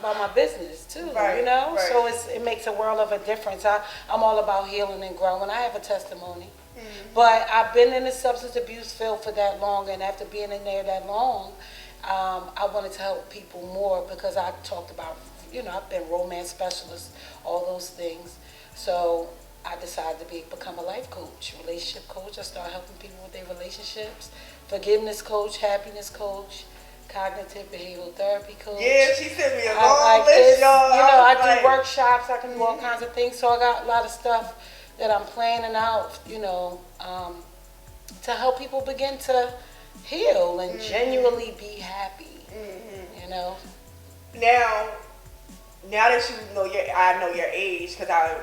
about my business too, Right, you know? right. So it makes a world of a difference. I'm all about healing and growing. I have a testimony. But I've been in the substance abuse field for that long, and after being in there that long, I wanted to help people more because I talked about, I've been romance specialist, all those things. So I decided to become a life coach, relationship coach. I started helping people with their relationships, forgiveness coach, happiness coach, cognitive behavioral therapy coach. Yeah, she sent me a long list, y'all. I do workshops. I can do all kinds of things. So I got a lot of stuff that I'm planning out, to help people begin to heal and genuinely be happy. Now that I know your age, because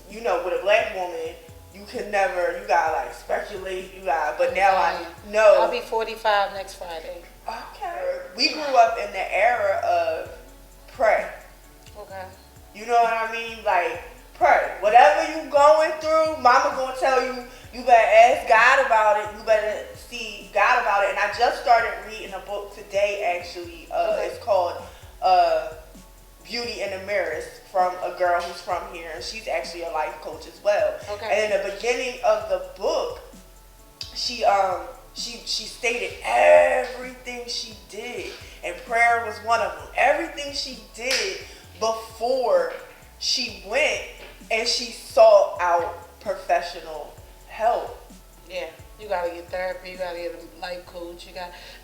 with a black woman, you can never, you gotta like speculate, but now I know. I'll be 45 next Friday. Okay. We grew up in the era of pray. Okay. You know what I mean? Like, pray. Whatever you going through, mama gonna tell you, you better ask God about it. You better see God about it. And I just started reading a book today, actually. It's called Beauty in the Mirrors, from a girl who's from here. And she's actually a life coach as well. Okay. And in the beginning of the book, she stated everything she did. And prayer was one of them. Everything she did before she went and she sought out professional help. Yeah, you gotta get therapy. You gotta get a life coach.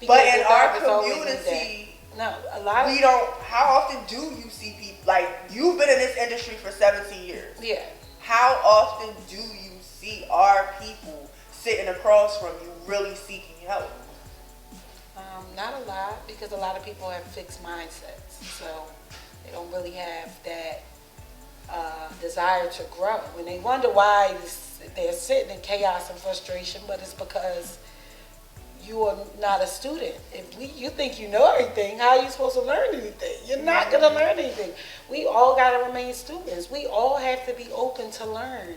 But in our community, no, a lot. We don't. How often do you see people like you've been in this industry for 17 years? Yeah. How often do you see our people sitting across from you really seeking help? Not a lot, because a lot of people have fixed mindsets, so they don't really have that desire to grow. And they wonder why they're sitting in chaos and frustration, but it's because you are not a student. If you think you know everything, how are you supposed to learn anything? You're not going to learn anything. We all got to remain students. We all have to be open to learn.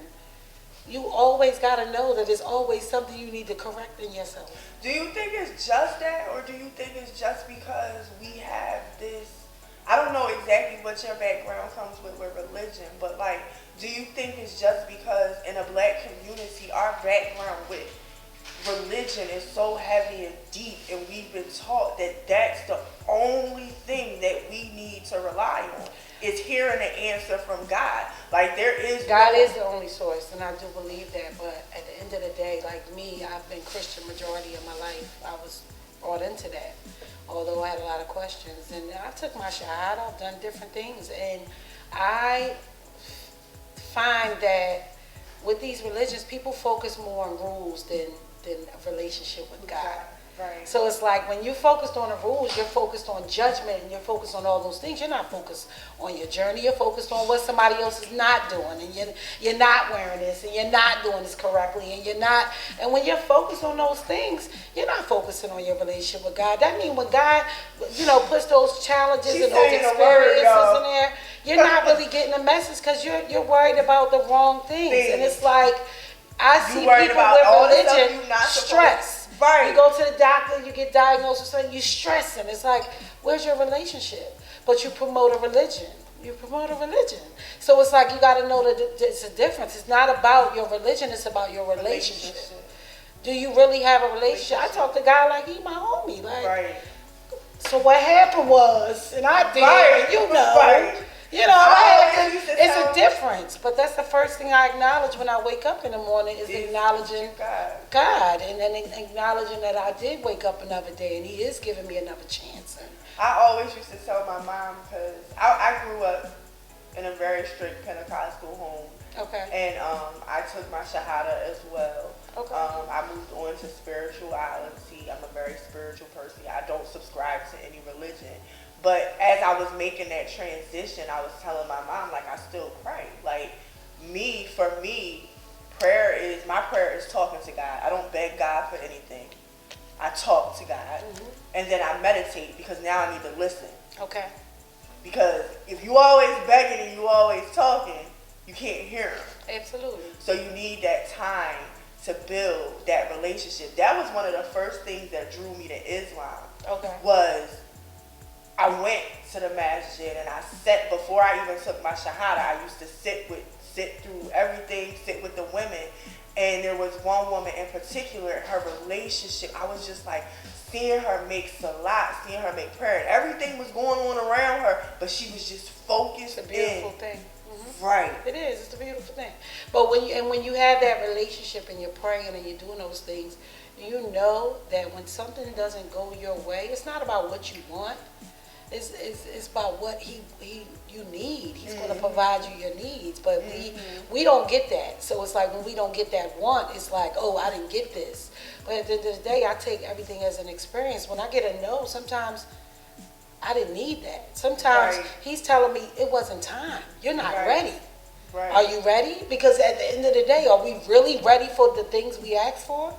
You always got to know that there's always something you need to correct in yourself. Do you think it's just that, or do you think it's just because we have this, I don't know exactly what your background comes with religion, but like, do you think it's just because in a black community, our background with religion is so heavy and deep, and we've been taught that that's the only thing that we need to rely on, is hearing an answer from God. Like, God is the only source, and I do believe that. But at the end of the day, like me, I've been Christian majority of my life. I was brought into that, although I had a lot of questions. And I took my shahada, I've done different things, and I find that with these religions, people focus more on rules than a relationship with God. Right. So it's like when you're focused on the rules, you're focused on judgment, and you're focused on all those things. You're not focused on your journey. You're focused on what somebody else is not doing, and you're not wearing this, and you're not doing this correctly, and you're not. And when you're focused on those things, you're not focusing on your relationship with God. That means when God, puts those challenges and those experiences in there, you're not really getting the message because you're worried about the wrong things. And it's like I see people with religion stress. Right. You go to the doctor, you get diagnosed with something, you're stressing. It's like, where's your relationship? But you promote a religion. So it's like you got to know that it's a difference. It's not about your religion, it's about your relationship. Do you really have a relationship? I talk to God like he my homie. Like, right. So what happened was, and I did, right. It's a difference. But that's the first thing I acknowledge when I wake up in the morning is acknowledging God, and then acknowledging that I did wake up another day, and he is giving me another chance. I always used to tell my mom, because I grew up in a very strict Pentecostal home. Okay. And I took my shahada as well. Okay. I moved on to spirituality. I'm a very spiritual person. I don't subscribe to any religion. But as I was making that transition, I was telling my mom, like, I still pray. Like, for me, my prayer is talking to God. I don't beg God for anything. I talk to God. And then I meditate, because now I need to listen. Okay. Because if you always begging and you always talking, you can't hear him. Absolutely. So you need that time to build that relationship. That was one of the first things that drew me to Islam. Okay. Was I went to the masjid and I sat, before I even took my shahada, I used to sit through everything, sit with the women. And there was one woman in particular, her relationship, I was just like seeing her make salat, seeing her make prayer. And everything was going on around her, but she was just focused in. It's a beautiful thing. Right. It is. It's a beautiful thing. But when you have that relationship and you're praying and you're doing those things, you know that when something doesn't go your way, it's not about what you want. It's about what you need. He's going to provide you your needs. But we don't get that. So it's like when we don't get that want, it's like, oh, I didn't get this. But at the end of the day, I take everything as an experience. When I get a no, sometimes I didn't need that. Sometimes he's telling me it wasn't time. You're not ready. Right. Are you ready? Because at the end of the day, are we really ready for the things we ask for?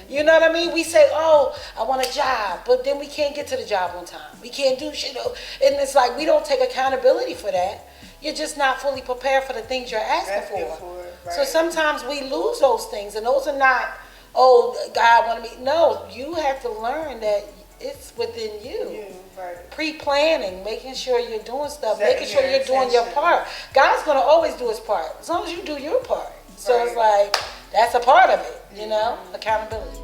You know what I mean? We say, oh, I want a job, but then we can't get to the job on time. We can't do shit. And it's like we don't take accountability for that. You're just not fully prepared for the things you're asking for. Right. So sometimes we lose those things, and those are not, oh, God wanted me. No, you have to learn that it's within you. Pre-planning, making sure you're doing stuff, making sure you're doing your part. God's going to always do his part, as long as you do your part. So it's like, that's a part of it, you know, accountability.